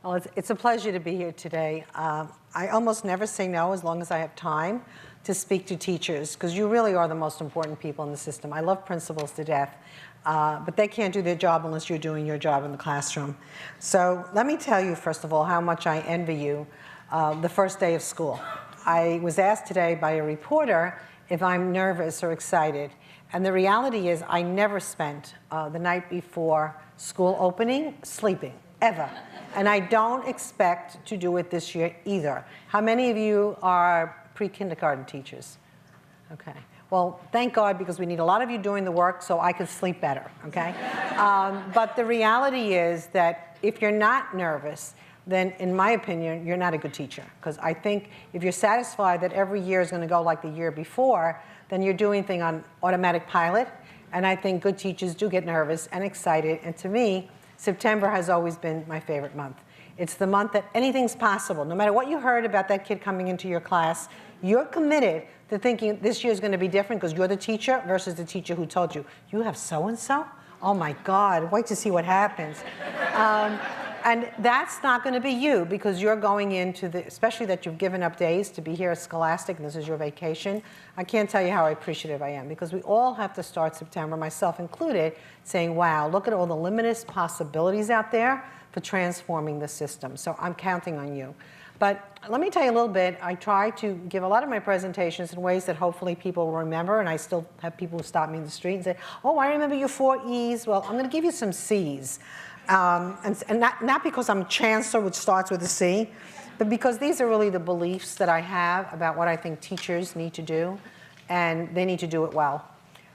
Well, it's a pleasure to be here today. I almost never say no as long as I have time to speak to teachers, because you really are the most important people in the system. I love principals to death, but they can't do their job unless you're doing your job in the classroom. So let me tell you, first of all, how much I envy you the first day of school. I was asked today by a reporter if I'm nervous or excited. And the reality is I never spent the night before school opening sleeping, ever. And I don't expect to do it this year either. How many of you are pre-kindergarten teachers? Okay. Well, thank God, because we need a lot of you doing the work so I can sleep better, okay? But the reality is that if you're not nervous, then in my opinion, you're not a good teacher. Because I think if you're satisfied that every year is going to go like the year before, then you're doing things on automatic pilot. And I think good teachers do get nervous and excited. And to me, September has always been my favorite month. It's the month that anything's possible. No matter what you heard about that kid coming into your class, you're committed to thinking this year is going to be different because you're the teacher versus the teacher who told you, you have so-and-so? Oh my God, wait to see what happens. And that's not going to be you, because you're going into the, especially that you've given up days to be here at Scholastic and this is your vacation. I can't tell you how appreciative I am, because we all have to start September, myself included, saying, wow, look at all the limitless possibilities out there for transforming the system. So I'm counting on you. But let me tell you a little bit. I try to give a lot of my presentations in ways that hopefully people will remember, and I still have people who stop me in the street and say, oh, I remember your 4 E's. Well, I'm going to give you some C's. And not because I'm Chancellor, which starts with a C, but because these are really the beliefs that I have about what I think teachers need to do, and they need to do it well.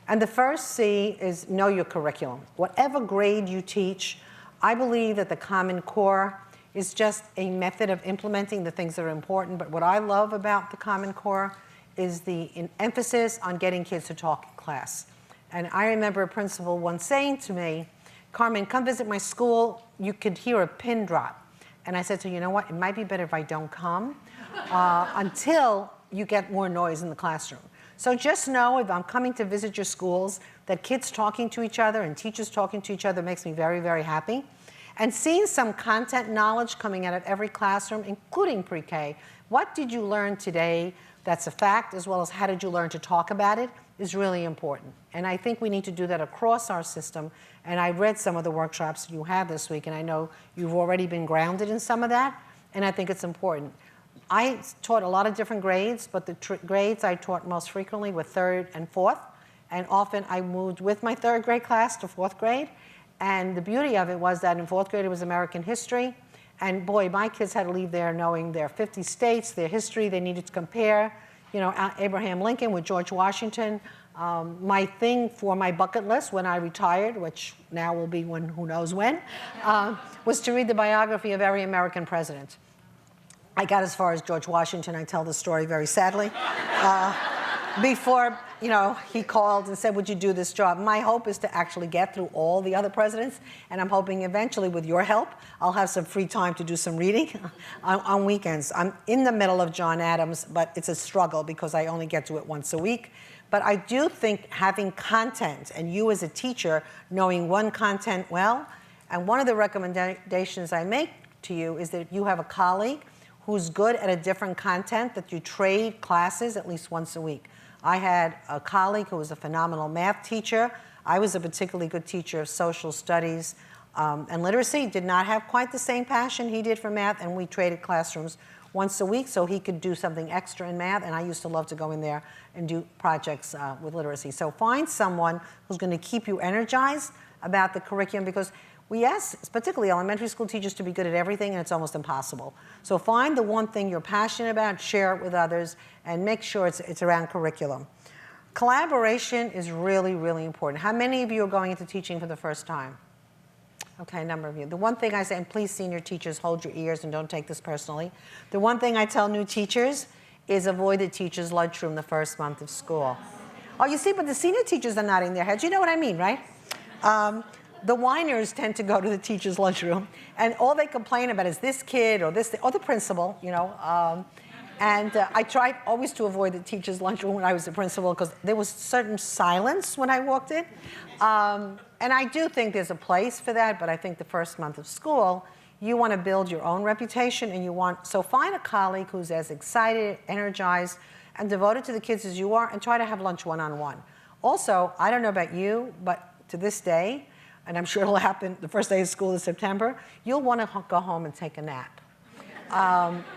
And the first C is know your curriculum. Whatever grade you teach, I believe that the Common Core is just a method of implementing the things that are important. But what I love about the Common Core is the emphasis on getting kids to talk in class. And I remember a principal once saying to me, Carmen, come visit my school. You could hear a pin drop. And I said to her, you know what? It might be better if I don't come until you get more noise in the classroom. So just know, if I'm coming to visit your schools, that kids talking to each other and teachers talking to each other makes me very, very happy. And seeing some content knowledge coming out of every classroom, including pre-K. What did you learn today that's a fact, as well as how did you learn to talk about it, is really important. And I think we need to do that across our system. And I read some of the workshops you had this week, and I know you've already been grounded in some of that, and I think it's important. I taught a lot of different grades, but the grades I taught most frequently were 3rd and 4th, and often I moved with my 3rd grade class to 4th grade. And the beauty of it was that in 4th grade it was American history, and boy, my kids had to leave there knowing their 50 states, their history. They needed to compare, you know, Abraham Lincoln with George Washington. My thing for my bucket list when I retired, which now will be when, who knows when, was to read the biography of every American president. I got as far as George Washington. I tell the story very sadly. Before, you know, he called and said, would you do this job? My hope is to actually get through all the other presidents, and I'm hoping eventually, with your help, I'll have some free time to do some reading on weekends. I'm in the middle of John Adams, but it's a struggle because I only get to it once a week. But I do think having content, and you as a teacher knowing one content well, and one of the recommendations I make to you is that you have a colleague who's good at a different content, that you trade classes at least once a week. I had a colleague who was a phenomenal math teacher. I was a particularly good teacher of social studies and literacy. Did not have quite the same passion he did for math, and we traded classrooms once a week so he could do something extra in math, and I used to love to go in there and do projects with literacy. So find someone who's going to keep you energized about the curriculum, because we ask, particularly elementary school teachers, to be good at everything, and it's almost impossible. So find the one thing you're passionate about, share it with others, and make sure it's around curriculum. Collaboration is really, really important. How many of you are going into teaching for the first time? Okay, a number of you. The one thing I say, and please senior teachers, hold your ears and don't take this personally. The one thing I tell new teachers is avoid the teacher's lunchroom the first month of school. Oh, you see, but the senior teachers are nodding their heads. You know what I mean, right? The whiners tend to go to the teacher's lunchroom, and all they complain about is this kid or this, or the principal, you know. I tried always to avoid the teacher's lunchroom when I was the principal, because there was certain silence when I walked in. And I do think there's a place for that, but I think the first month of school You want to build your own reputation, and so find a colleague who's as excited, energized, and devoted to the kids as you are, and try to have lunch one-on-one. Also, I don't know about you, but to this day, and I'm sure it'll happen the first day of school in September, you'll want to go home and take a nap.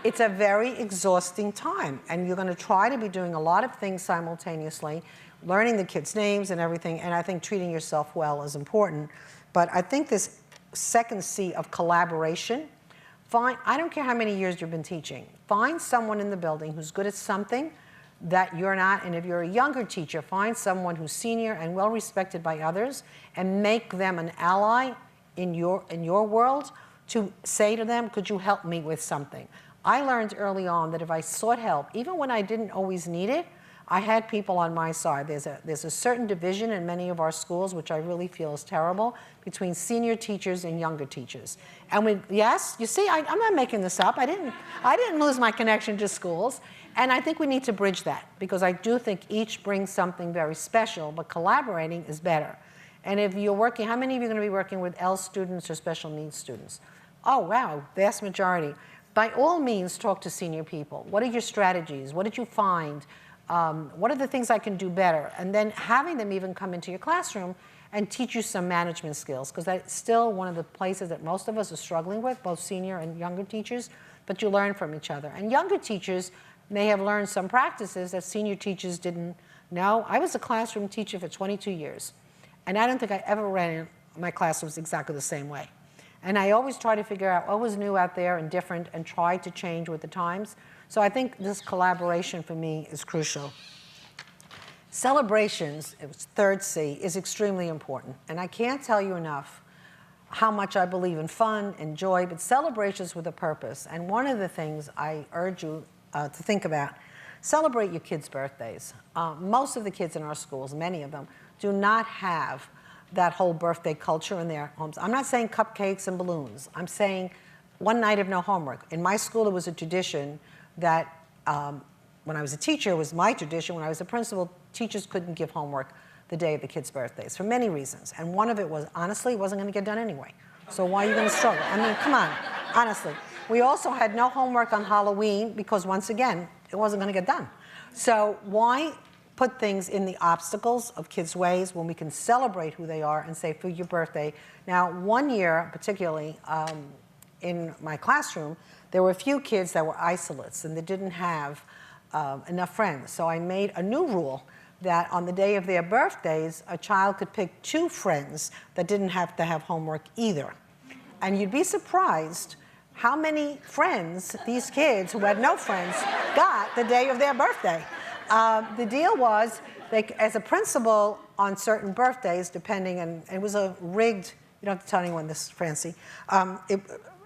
It's a very exhausting time, and you're going to try to be doing a lot of things simultaneously, learning the kids' names and everything, and I think treating yourself well is important. But I think this second C of collaboration, I don't care how many years you've been teaching, find someone in the building who's good at something that you're not, and if you're a younger teacher, find someone who's senior and well respected by others, and make them an ally in your world, to say to them, could you help me with something? I learned early on that if I sought help, even when I didn't always need it, I had people on my side. There's a certain division in many of our schools, which I really feel is terrible, between senior teachers and younger teachers. And yes, you see, I'm not making this up. I didn't lose my connection to schools. And I think we need to bridge that, because I do think each brings something very special, but collaborating is better. And if you're working, how many of you are going to be working with L students or special needs students? Oh, wow, vast majority. By all means, talk to senior people. What are your strategies? What did you find? What are the things I can do better? And then having them even come into your classroom and teach you some management skills, because that's still one of the places that most of us are struggling with, both senior and younger teachers, but you learn from each other. And younger teachers may have learned some practices that senior teachers didn't know. I was a classroom teacher for 22 years, and I don't think I ever ran my classrooms exactly the same way. And I always try to figure out what was new out there and different, and try to change with the times. So I think this collaboration for me is crucial. Celebrations, it was third C, is extremely important. And I can't tell you enough how much I believe in fun and joy, but celebrations with a purpose. And one of the things I urge you to think about, celebrate your kids' birthdays. Most of the kids in our schools, many of them, do not have that whole birthday culture in their homes. I'm not saying cupcakes and balloons. I'm saying one night of no homework. In my school, it was a tradition that when I was a teacher, it was my tradition. When I was a principal, teachers couldn't give homework the day of the kids' birthdays for many reasons. And one of it was, honestly, it wasn't going to get done anyway. So why are you going to struggle? I mean, come on, honestly. We also had no homework on Halloween because, once again, it wasn't going to get done. So why put things in the obstacles of kids' ways when we can celebrate who they are and say, for your birthday? Now, one year, particularly in my classroom, there were a few kids that were isolates and they didn't have enough friends. So I made a new rule that on the day of their birthdays, a child could pick 2 friends that didn't have to have homework either. And you'd be surprised how many friends these kids who had no friends got the day of their birthday. The deal was, as a principal, on certain birthdays, depending, and it was a rigged, you don't have to tell anyone this, Francie,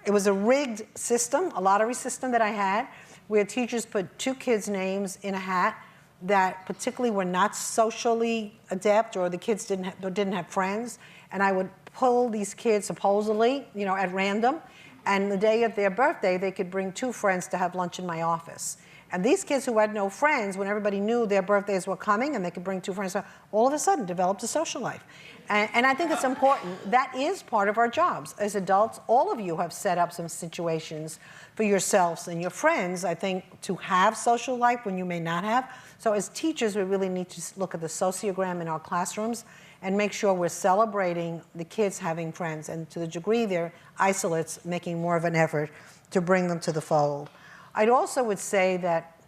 it was a rigged system, a lottery system that I had, where teachers put 2 kids' names in a hat that particularly were not socially adept, or the kids didn't have friends, and I would pull these kids supposedly, at random, and the day of their birthday, they could bring 2 friends to have lunch in my office. And these kids who had no friends, when everybody knew their birthdays were coming and they could bring 2 friends, all of a sudden developed a social life. And I think it's important. That is part of our jobs. As adults, all of you have set up some situations for yourselves and your friends, I think, to have social life when you may not have. So as teachers, we really need to look at the sociogram in our classrooms and make sure we're celebrating the kids having friends, and to the degree they're isolates, making more of an effort to bring them to the fold. I'd also would say that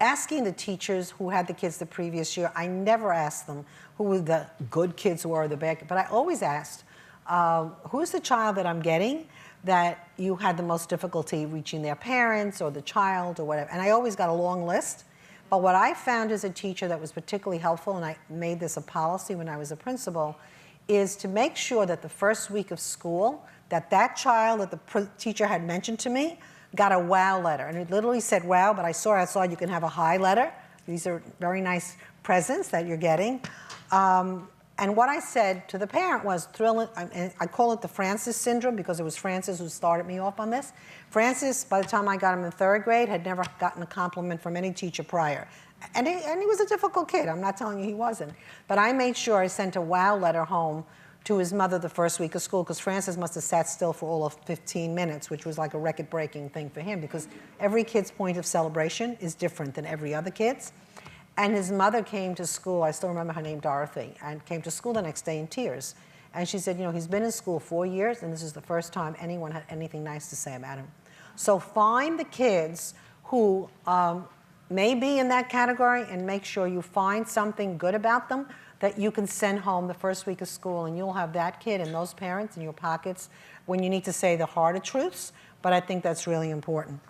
asking the teachers who had the kids the previous year, I never asked them who were the good kids, who are the bad kids, but I always asked, who's the child that I'm getting that you had the most difficulty reaching their parents or the child or whatever? And I always got a long list. But what I found as a teacher that was particularly helpful, and I made this a policy when I was a principal, is to make sure that the first week of school, that child that the teacher had mentioned to me got a wow letter. And it literally said wow, but I saw outside you can have a hi letter. These are very nice presents that you're getting. And what I said to the parent was, I call it the Francis syndrome, because it was Francis who started me off on this. Francis, by the time I got him in 3rd grade, had never gotten a compliment from any teacher prior. And he was a difficult kid. I'm not telling you he wasn't. But I made sure I sent a wow letter home to his mother the first week of school, because Francis must have sat still for all of 15 minutes, which was like a record-breaking thing for him, because every kid's point of celebration is different than every other kid's. And his mother came to school, I still remember her name, Dorothy, and came to school the next day in tears. And she said, you know, he's been in school 4 years, and this is the first time anyone had anything nice to say about him. So find the kids who may be in that category and make sure you find something good about them that you can send home the first week of school, and you'll have that kid and those parents in your pockets when you need to say the harder truths, but I think that's really important.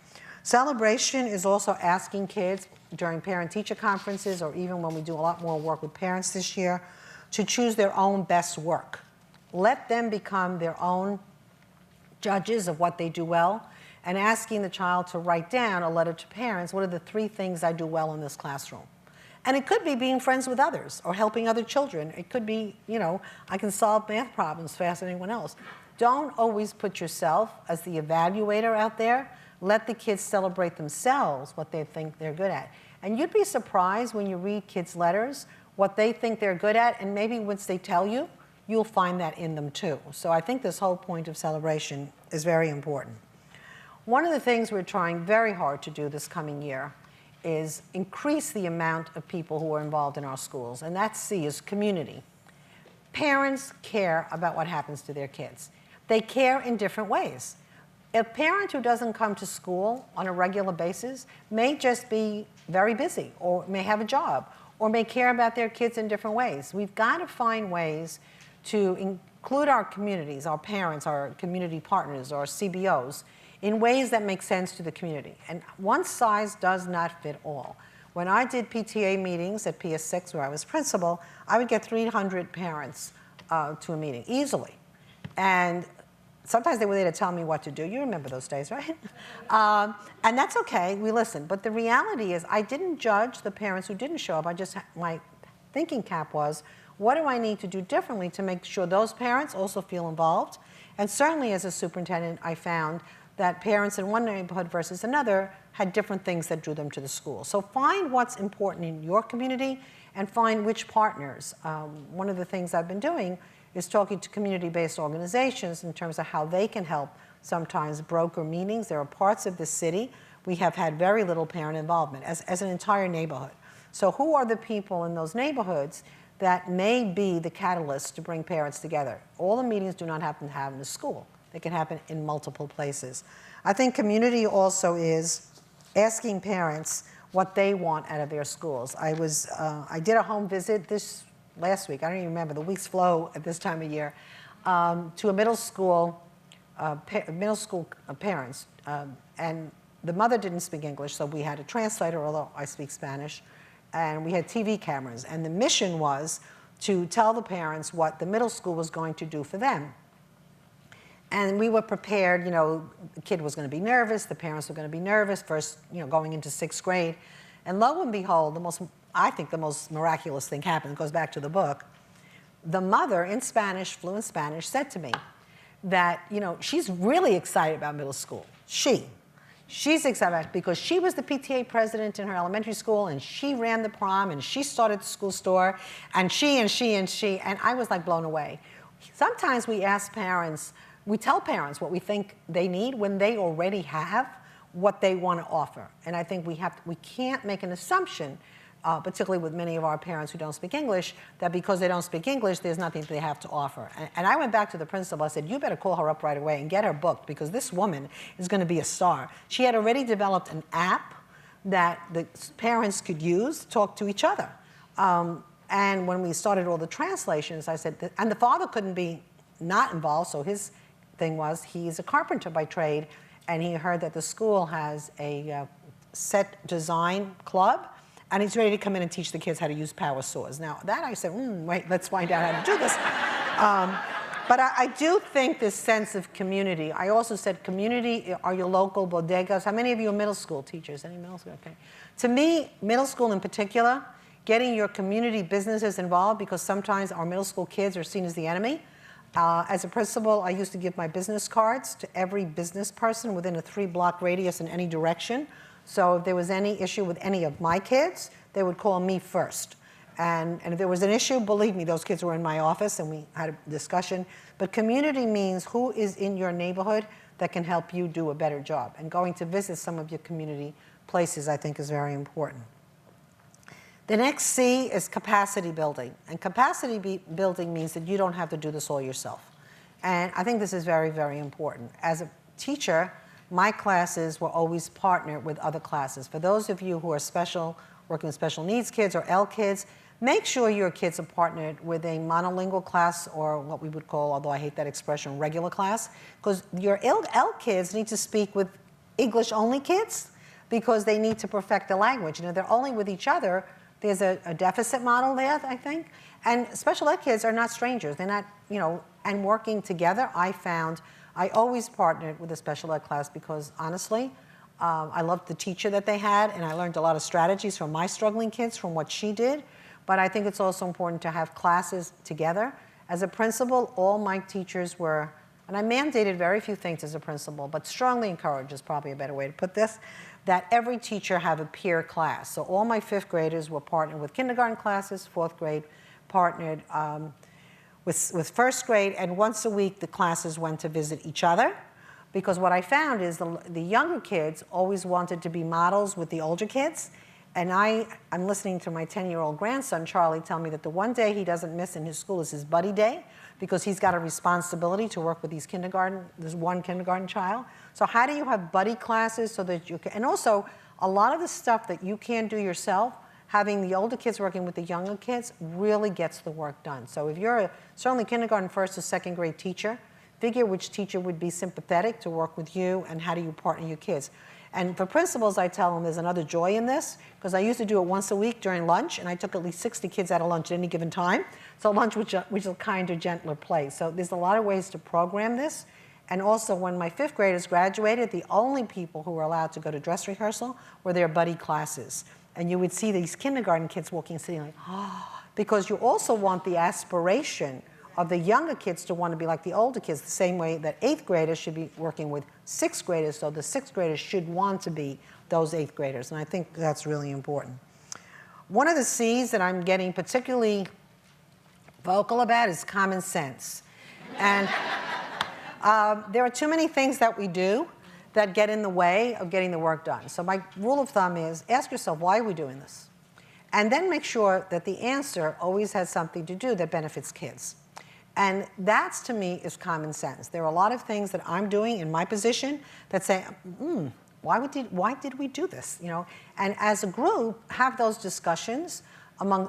Celebration is also asking kids during parent-teacher conferences, or even when we do a lot more work with parents this year, to choose their own best work. Let them become their own judges of what they do well, and asking the child to write down a letter to parents, what are the 3 things I do well in this classroom? And it could be being friends with others or helping other children. It could be, you know, I can solve math problems faster than anyone else. Don't always put yourself as the evaluator out there. Let the kids celebrate themselves, what they think they're good at. And you'd be surprised when you read kids' letters, what they think they're good at, and maybe once they tell you, you'll find that in them too. So I think this whole point of celebration is very important. One of the things we're trying very hard to do this coming year is increase the amount of people who are involved in our schools, and that C is community. Parents care about what happens to their kids. They care in different ways. A parent who doesn't come to school on a regular basis may just be very busy, or may have a job, or may care about their kids in different ways. We've got to find ways to include our communities, our parents, our community partners, our CBOs, in ways that make sense to the community. And one size does not fit all. When I did PTA meetings at PS6, where I was principal, I would get 300 parents to a meeting, easily. And sometimes they were there to tell me what to do. You remember those days, right? And that's okay, we listened. But the reality is I didn't judge the parents who didn't show up. My thinking cap was, what do I need to do differently to make sure those parents also feel involved? And certainly as a superintendent, I found that parents in one neighborhood versus another had different things that drew them to the school. So find what's important in your community and find which partners. One of the things I've been doing is talking to community-based organizations in terms of how they can help sometimes broker meetings. There are parts of the city we have had very little parent involvement as an entire neighborhood. So who are the people in those neighborhoods that may be the catalyst to bring parents together? All the meetings do not happen to happen in the school. They can happen in multiple places. I think community also is asking parents what they want out of their schools. I did a home visit this last week, I don't even remember, the weeks flow at this time of year, to a middle school parents. And the mother didn't speak English, so we had a translator, although I speak Spanish, and we had TV cameras. And the mission was to tell the parents what the middle school was going to do for them. And we were prepared, you know, the kid was going to be nervous, the parents were going to be nervous, first, you know, going into 6th grade. And lo and behold, I think the most miraculous thing happened. It goes back to the book. The mother, in Spanish, fluent Spanish, said to me that, you know, she's really excited about middle school. She's excited about it because she was the PTA president in her elementary school, and she ran the prom, and she started the school store, and she, and I was like blown away. Sometimes we ask parents, we tell parents what we think they need when they already have what they want to offer. And I think we can't make an assumption, particularly with many of our parents who don't speak English, that because they don't speak English, there's nothing they have to offer. And I went back to the principal, I said, you better call her up right away and get her booked, because this woman is going to be a star. She had already developed an app that the parents could use to talk to each other. And when we started all the translations, I said, and the father couldn't be not involved, so his thing was, he's a carpenter by trade, and he heard that the school has a set design club, and he's ready to come in and teach the kids how to use power saws. Now, that I said, wait, let's find out how to do this. But I do think this sense of community. I also said community are your local bodegas. How many of you are middle school teachers? Any middle school? Okay. To me, middle school in particular, getting your community businesses involved, because sometimes our middle school kids are seen as the enemy. As a principal, I used to give my business cards to every business person within a 3-block radius in any direction. So if there was any issue with any of my kids, they would call me first. And if there was an issue, believe me, those kids were in my office and we had a discussion. But community means who is in your neighborhood that can help you do a better job. And going to visit some of your community places, I think, is very important. The next C is capacity building. And capacity building means that you don't have to do this all yourself. And I think this is very, very important. As a teacher, my classes were always partnered with other classes. For those of you who are working with special needs kids or L kids, make sure your kids are partnered with a monolingual class, or what we would call, although I hate that expression, regular class, because your L kids need to speak with English-only kids because they need to perfect the language. You know, they're only with each other. There's a deficit model there, I think. And special ed kids are not strangers. They're not, you know, and working together, I always partnered with a special ed class because, honestly, I loved the teacher that they had, and I learned a lot of strategies from my struggling kids from what she did. But I think it's also important to have classes together. As a principal, all my teachers were, and I mandated very few things as a principal, but strongly encouraged is probably a better way to put this, that every teacher have a peer class. So all my 5th graders were partnered with kindergarten classes, 4th grade partnered with 1st grade, and once a week the classes went to visit each other. Because what I found is the younger kids always wanted to be models with the older kids. And I'm listening to my 10-year-old grandson, Charlie, tell me that the one day he doesn't miss in his school is his buddy day, because he's got a responsibility to work with this one kindergarten child. So how do you have buddy classes so that you can, and also a lot of the stuff that you can't do yourself, having the older kids working with the younger kids really gets the work done. So if you're certainly kindergarten 1st or 2nd grade teacher, figure which teacher would be sympathetic to work with you and how do you partner your kids. And for principals, I tell them there's another joy in this, because I used to do it once a week during lunch, and I took at least 60 kids out of lunch at any given time. So lunch, which is a kinder, gentler place. So there's a lot of ways to program this. And also, when my 5th graders graduated, the only people who were allowed to go to dress rehearsal were their buddy classes. And you would see these kindergarten kids walking, sitting like, oh, because you also want the aspiration of the younger kids to want to be like the older kids, the same way that 8th graders should be working with 6th graders, so the 6th graders should want to be those 8th graders, and I think that's really important. One of the C's that I'm getting particularly vocal about is common sense. And there are too many things that we do that get in the way of getting the work done. So my rule of thumb is ask yourself, why are we doing this? And then make sure that the answer always has something to do that benefits kids. And that's, to me, is common sense. There are a lot of things that I'm doing in my position that say, why did we do this? You know? And as a group, have those discussions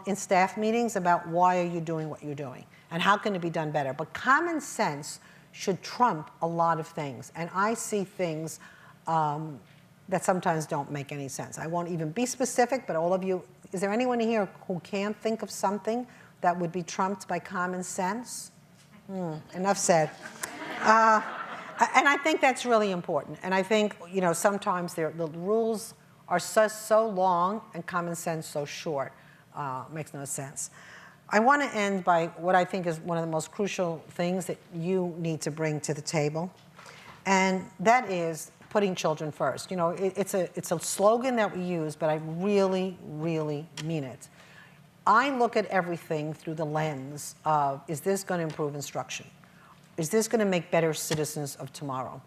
in staff meetings about why are you doing what you're doing and how can it be done better. But common sense should trump a lot of things. And I see things that sometimes don't make any sense. I won't even be specific, but all of you, is there anyone here who can think of something that would be trumped by common sense? Enough said. And I think that's really important. And I think, you know, sometimes the rules are so long and common sense so short. Makes no sense. I want to end by what I think is one of the most crucial things that you need to bring to the table. And that is putting children first. You know, it's a slogan that we use, but I really, really mean it. I look at everything through the lens of, is this going to improve instruction? Is this going to make better citizens of tomorrow?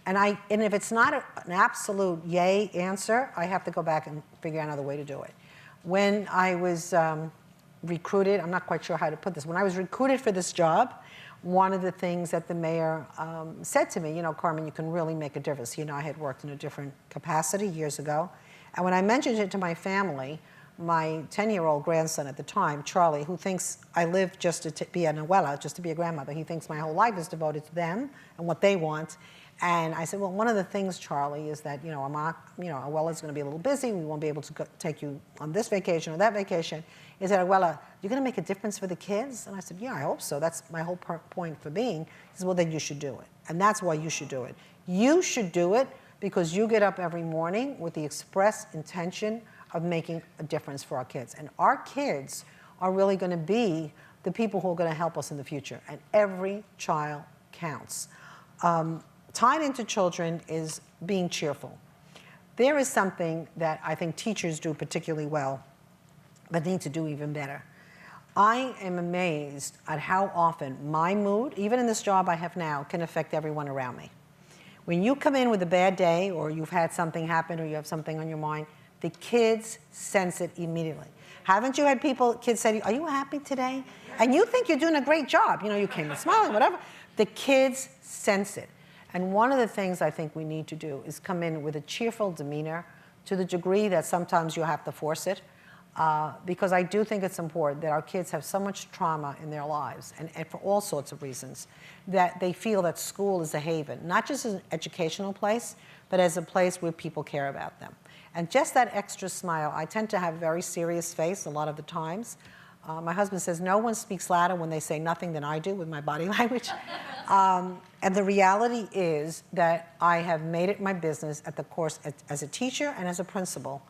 And if it's not an absolute yay answer, I have to go back and figure out another way to do it. When I was recruited, I'm not quite sure how to put this, when I was recruited for this job, one of the things that the mayor said to me, you know, Carmen, you can really make a difference. He and I had worked in a different capacity years ago. And when I mentioned it to my family, my 10-year-old grandson at the time, Charlie, who thinks I live just to be an abuela, just to be a grandmother. He thinks my whole life is devoted to them and what they want. And I said, well, one of the things, Charlie, is that, Abuela's going to be a little busy. We won't be able to take you on this vacation or that vacation. Is that, Abuela, you're going to make a difference for the kids? And I said, yeah, I hope so. That's my whole point for being. He said, well, then you should do it. And that's why you should do it. You should do it because you get up every morning with the express intention of making a difference for our kids. And our kids are really going to be the people who are going to help us in the future. And every child counts. Tied into children is being cheerful. There is something that I think teachers do particularly well, but need to do even better. I am amazed at how often my mood, even in this job I have now, can affect everyone around me. When you come in with a bad day, or you've had something happen, or you have something on your mind, the kids sense it immediately. Haven't you had kids say, "Are you happy today?" And you think you're doing a great job. You know, you came in smiling, whatever. The kids sense it. And one of the things I think we need to do is come in with a cheerful demeanor, to the degree that sometimes you have to force it. Because I do think it's important that our kids have so much trauma in their lives, and for all sorts of reasons, that they feel that school is a haven, not just as an educational place, but as a place where people care about them. And just that extra smile. I tend to have a very serious face a lot of the times. My husband says no one speaks louder when they say nothing than I do with my body language. And the reality is that I have made it my business at the course as a teacher and as a principal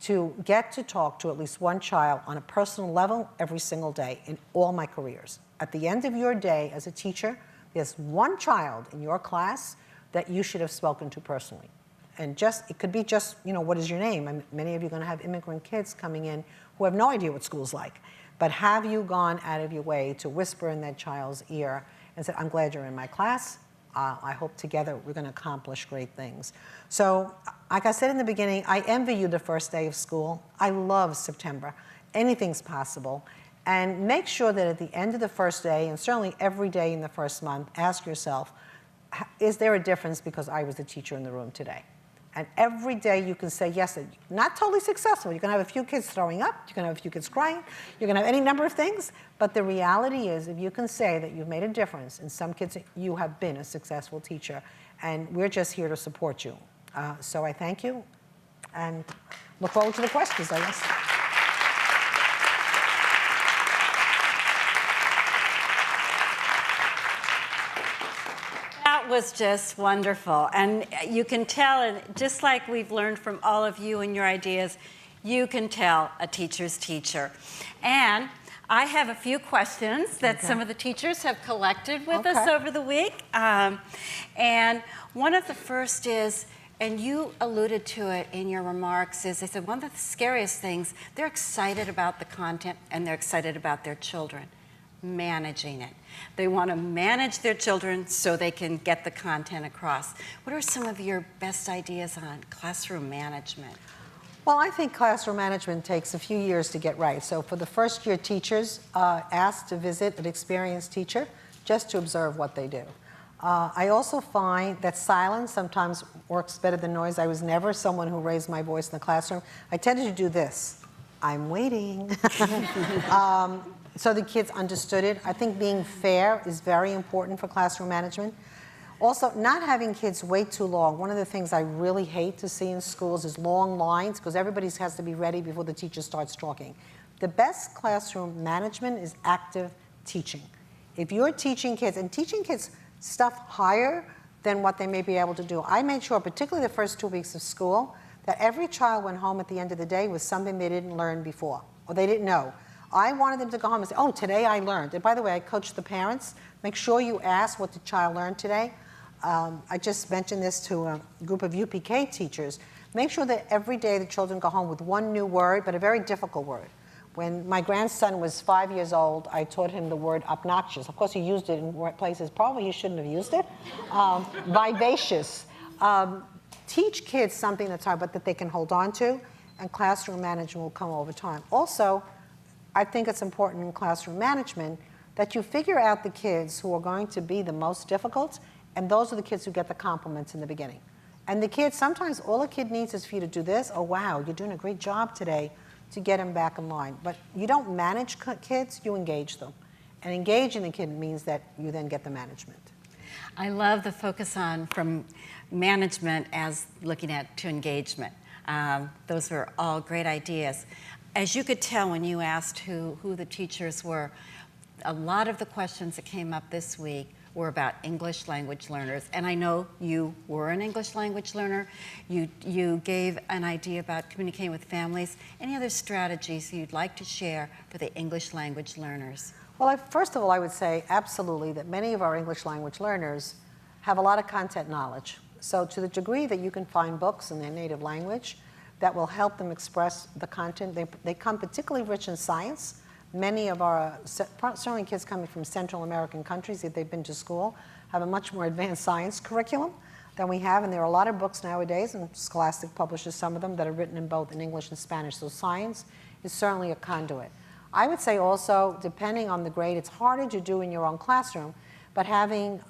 to get to talk to at least one child on a personal level every single day in all my careers. At the end of your day as a teacher, there's one child in your class that you should have spoken to personally. And it could be just, you know, what is your name? And many of you are going to have immigrant kids coming in who have no idea what school's like. But have you gone out of your way to whisper in that child's ear and said, "I'm glad you're in my class. I hope together we're going to accomplish great things." So, like I said in the beginning, I envy you the first day of school. I love September. Anything's possible. And make sure that at the end of the first day, and certainly every day in the first month, ask yourself, is there a difference because I was the teacher in the room today? And every day you can say, yes, not totally successful. You're going to have a few kids throwing up. You're going to have a few kids crying. You're going to have any number of things. But the reality is, if you can say that you've made a difference in some kids, you have been a successful teacher. And we're just here to support you. So I thank you and look forward to the questions, I guess. That was just wonderful. And you can tell, and just like we've learned from all of you and your ideas, you can tell a teacher's teacher. And I have a few questions that some of the teachers have collected with us over the week. And one of the first is, and you alluded to it in your remarks, is they said one of the scariest things, they're excited about the content and they're excited about their children. Managing it. They want to manage their children so they can get the content across. What are some of your best ideas on classroom management? Well, I think classroom management takes a few years to get right. So for the first year teachers, asked to visit an experienced teacher just to observe what they do. I also find that silence sometimes works better than noise. I was never someone who raised my voice in the classroom. I tended to do this. I'm waiting. So the kids understood it. I think being fair is very important for classroom management. Also, not having kids wait too long. One of the things I really hate to see in schools is long lines, because everybody has to be ready before the teacher starts talking. The best classroom management is active teaching. If you're teaching kids, and teaching kids stuff higher than what they may be able to do, I made sure, particularly the first 2 weeks of school, that every child went home at the end of the day with something they didn't learn before, or they didn't know. I wanted them to go home and say, oh, today I learned. And by the way, I coach the parents. Make sure you ask what the child learned today. I just mentioned this to a group of UPK teachers. Make sure that every day the children go home with one new word, but a very difficult word. When my grandson was 5 years old, I taught him the word obnoxious. Of course, he used it in places probably he shouldn't have used it. Vivacious. Teach kids something that's hard, but that they can hold on to, and classroom management will come over time. Also, I think it's important in classroom management that you figure out the kids who are going to be the most difficult, and those are the kids who get the compliments in the beginning. And the kids, sometimes all a kid needs is for you to do this, oh wow, you're doing a great job today, to get them back in line. But you don't manage kids, you engage them. And engaging the kid means that you then get the management. I love the focus on from management as looking at to engagement. Those were all great ideas. As you could tell when you asked who the teachers were, a lot of the questions that came up this week were about English language learners. And I know you were an English language learner. You gave an idea about communicating with families. Any other strategies you'd like to share for the English language learners? Well, first of all, I would say absolutely that many of our English language learners have a lot of content knowledge. So to the degree that you can find books in their native language, that will help them express the content. They come particularly rich in science. Many of our, certainly kids coming from Central American countries, if they've been to school, have a much more advanced science curriculum than we have, and there are a lot of books nowadays, and Scholastic publishes some of them that are written in both in English and Spanish, so science is certainly a conduit. I would say also, depending on the grade, it's harder to do in your own classroom, but having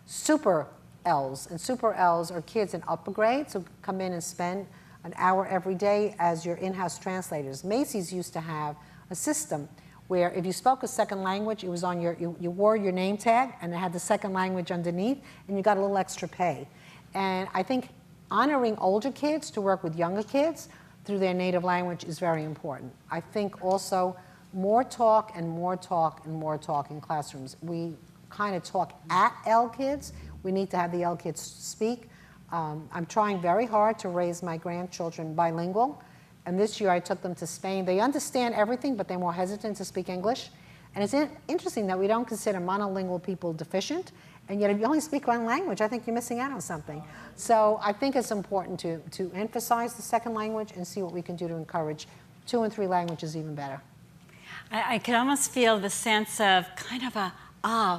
super Ls, and super Ls are kids in upper grades who come in and spend an hour every day as your in-house translators. Macy's used to have a system where if you spoke a second language, it was on you wore your name tag and it had the second language underneath, and you got a little extra pay. And I think honoring older kids to work with younger kids through their native language is very important. I think also more talk and more talk and more talk in classrooms. We kind of talk at L kids. We need to have the L kids speak. I'm trying very hard to raise my grandchildren bilingual. And this year I took them to Spain. They understand everything, but they're more hesitant to speak English. And it's interesting that we don't consider monolingual people deficient. And yet if you only speak one language, I think you're missing out on something. So I think it's important to emphasize the second language and see what we can do to encourage 2 and 3 languages even better. I could almost feel the sense of kind of a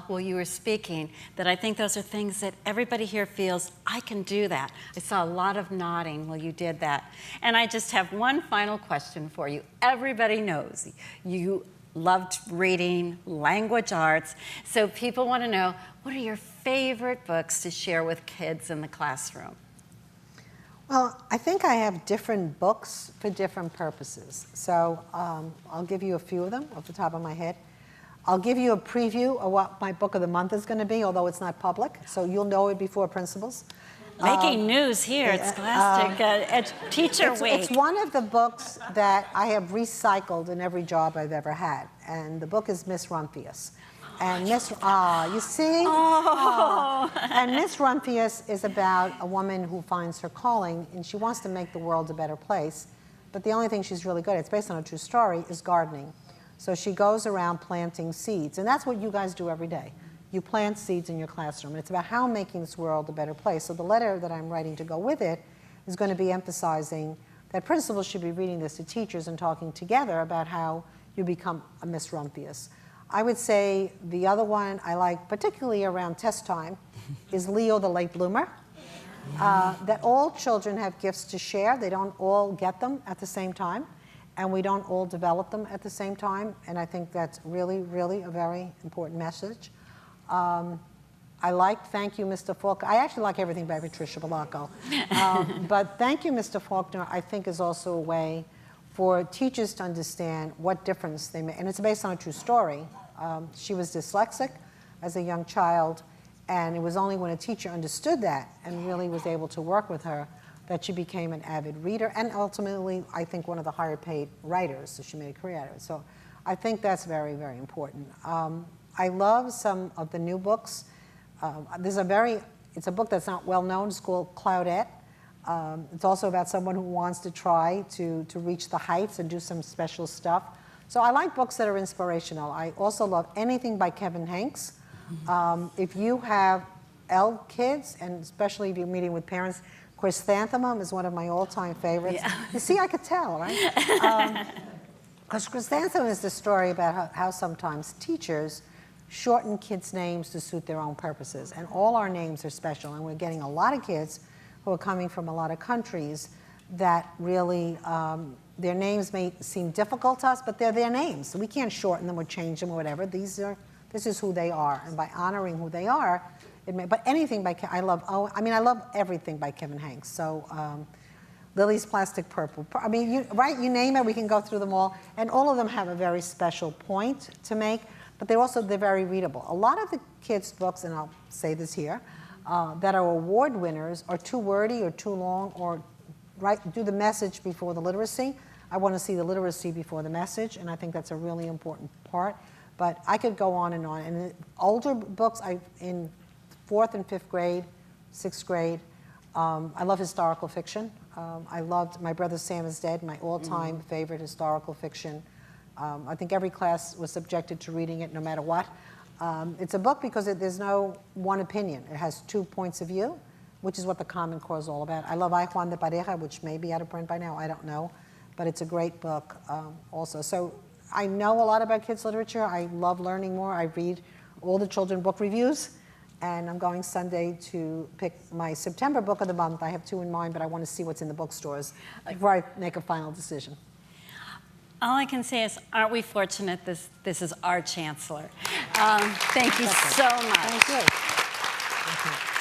while you were speaking, that I think those are things that everybody here feels, I can do that. I saw a lot of nodding while you did that. And I just have one final question for you. Everybody knows you loved reading, language arts, so people want to know, what are your favorite books to share with kids in the classroom? Well, I think I have different books for different purposes. So I'll give you a few of them off the top of my head. I'll give you a preview of what my book of the month is going to be, although it's not public, so you'll know it before principals. Making news here at Scholastic Teacher Week. It's one of the books that I have recycled in every job I've ever had, and the book is Miss Rumphius. And Miss, you see? Oh. And Miss Rumphius is about a woman who finds her calling, and she wants to make the world a better place, but the only thing she's really good at, it's based on a true story, is gardening. So she goes around planting seeds, and that's what you guys do every day. You plant seeds in your classroom, and it's about how making this world a better place. So the letter that I'm writing to go with it is going to be emphasizing that principals should be reading this to teachers and talking together about how you become a Miss Rumphius. I would say the other one I like, particularly around test time, is Leo the Late Bloomer. That all children have gifts to share. They don't all get them at the same time, and we don't all develop them at the same time, and I think that's really, really a very important message. I like Thank You, Mr. Faulkner. I actually like everything by Patricia Belacco. But Thank You, Mr. Faulkner, I think is also a way for teachers to understand what difference they make. And it's based on a true story. She was dyslexic as a young child, and it was only when a teacher understood that and really was able to work with her that she became an avid reader, and ultimately, I think, one of the higher paid writers, so she made a career out of it. So I think that's very, very important. I love some of the new books. It's a book that's not well known. It's called Claudette. It's also about someone who wants to try to reach the heights and do some special stuff. So I like books that are inspirational. I also love anything by Kevin Hanks. If you have L kids, and especially if you're meeting with parents, Chrysanthemum is one of my all-time favorites. Yeah. You see, I could tell, right? Because Chrysanthemum is the story about how sometimes teachers shorten kids' names to suit their own purposes. And all our names are special, and we're getting a lot of kids who are coming from a lot of countries that really, their names may seem difficult to us, but they're their names. So we can't shorten them or change them or whatever. This is who they are, and by honoring who they are, but anything by, I love everything by Kevin Hanks. So Lily's Plastic Purple. I mean, you name it, we can go through them all. And all of them have a very special point to make, but they're very readable. A lot of the kids' books, and I'll say this here, that are award winners are too wordy or too long, or do the message before the literacy. I want to see the literacy before the message, and I think that's a really important part. But I could go on. And in older books, in 4th and 5th grade, 6th grade, I love historical fiction. I loved My Brother Sam is Dead, my all-time favorite historical fiction. I think every class was subjected to reading it no matter what. It's a book because there's no one opinion. It has 2 points of view. which is what the Common Core is all about. I love Ay Juan de Pareja, which may be out of print by now, I don't know, but it's a great book also. So I know a lot about kids' literature. I love learning more. I read all the children book reviews, and I'm going Sunday to pick my September book of the month. I have 2 in mind, but I want to see what's in the bookstores before I make a final decision. All I can say is, aren't we fortunate this is our Chancellor? Thank you so much. Thank you.